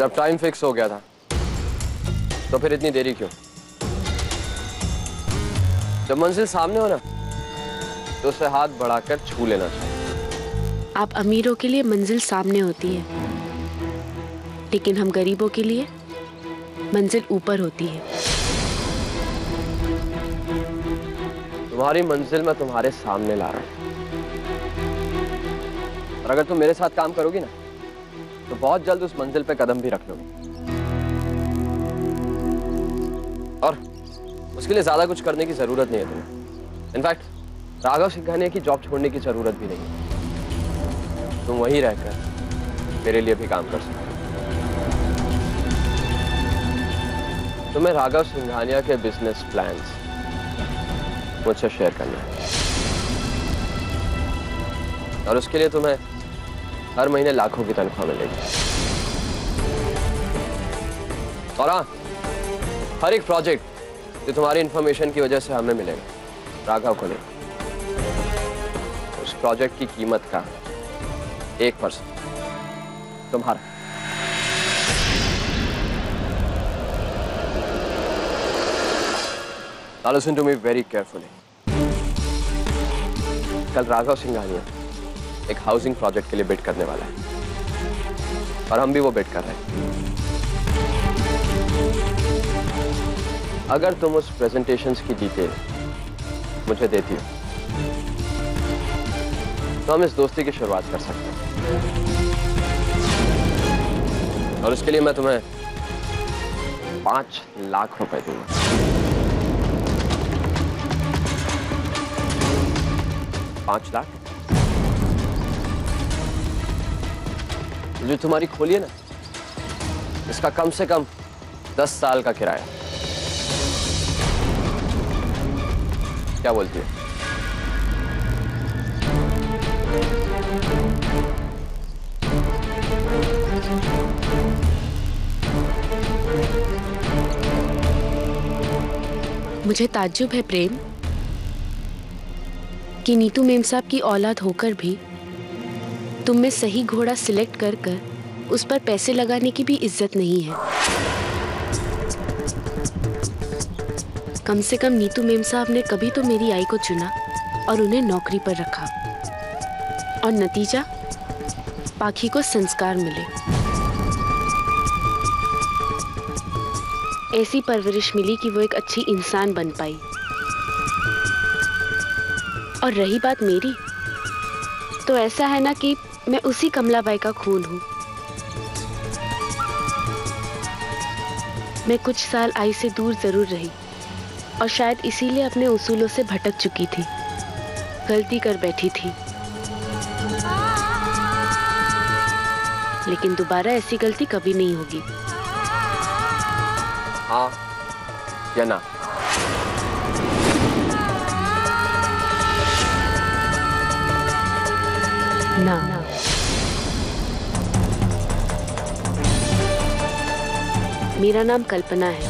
जब time fix हो गया था तो फिर इतनी देरी क्यों? जब मंजिल सामने हो ना तो उसे हाथ बढ़ाकर छू लेना चाहिए। आप अमीरों के लिए मंजिल सामने होती है, लेकिन हम गरीबों के लिए मंजिल ऊपर होती है। तुम्हारी मंजिल मैं तुम्हारे सामने ला रहा हूं, और अगर तुम मेरे साथ काम करोगी ना तो बहुत जल्द उस मंजिल पे कदम भी रख लोगी। और उसके लिए ज्यादा कुछ करने की जरूरत नहीं है तुम्हें। इनफैक्ट राघव सिंघानिया की जॉब छोड़ने की जरूरत भी नहीं है। तुम वहीं रहकर मेरे लिए भी काम कर सकते हो। तुम्हें राघव सिंघानिया के बिजनेस प्लान्स मुझसे शेयर करना है, और उसके लिए तुम्हें हर महीने लाखों की तनख्वाह मिलेगी। और हाँ, हर एक प्रोजेक्ट जो तुम्हारी इंफॉर्मेशन की वजह से हमें मिलेगा, राघव को नहीं, उस प्रोजेक्ट की कीमत का 1% तुम्हारा। Now listen to me very carefully. कल राघव सिंघानिया एक हाउसिंग प्रोजेक्ट के लिए बिड करने वाला है, और हम भी वो बिड कर रहे हैं। अगर तुम उस प्रेजेंटेशंस की डिटेल मुझे देती हो तो हम इस दोस्ती की शुरुआत कर सकते हैं, और उसके लिए मैं तुम्हें 5 लाख रुपए दूंगा। 5 लाख? जो तुम्हारी खोली है ना, इसका कम से कम 10 साल का किराया। क्या बोलती है? मुझे ताज्जुब है प्रेम कि नीतू मेम साहब की औलाद होकर भी तुम में सही घोड़ा सिलेक्ट कर उस पर पैसे लगाने की भी इज्जत नहीं है। कम से कम नीतू मेम साहब ने कभी तो मेरी आई को चुना और उन्हें नौकरी पर रखा, और नतीजा पाखी को संस्कार मिले। ऐसी परवरिश मिली कि वो एक अच्छी इंसान बन पाई। और रही बात मेरी, तो ऐसा है ना कि मैं उसी कमलाबाई का खून हूं। मैं कुछ साल आई से दूर जरूर रही, और शायद इसीलिए अपने उसूलों से भटक चुकी थी, गलती कर बैठी थी। लेकिन दोबारा ऐसी गलती कभी नहीं होगी। हाँ या ना? ना। मेरा नाम कल्पना है।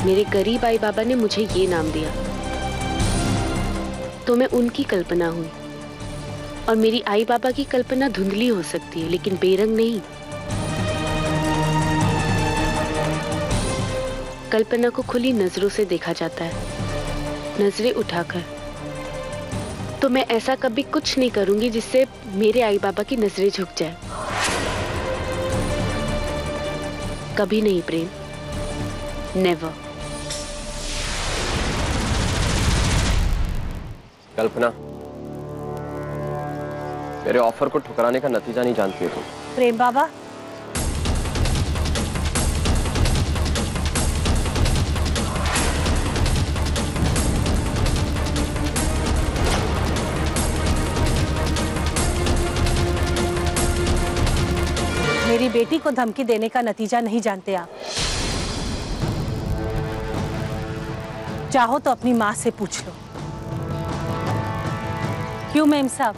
मेरे गरीब आई बाबा ने मुझे ये नाम दिया, तो मैं उनकी कल्पना हुई। और मेरी आई बाबा की कल्पना धुंधली हो सकती है, लेकिन बेरंग नहीं। कल्पना को खुली नजरों से देखा जाता है, नजरें उठाकर। तो मैं ऐसा कभी कुछ नहीं करूंगी जिससे मेरे आई बाबा की नजरें झुक जाए। कभी नहीं प्रेम, नेवर। कल्पना, मेरे ऑफर को ठुकराने का नतीजा नहीं जानती है तुम। प्रेम बाबा, मेरी बेटी को धमकी देने का नतीजा नहीं जानते आप। चाहो तो अपनी माँ से पूछ लो। क्यों मेम साहब?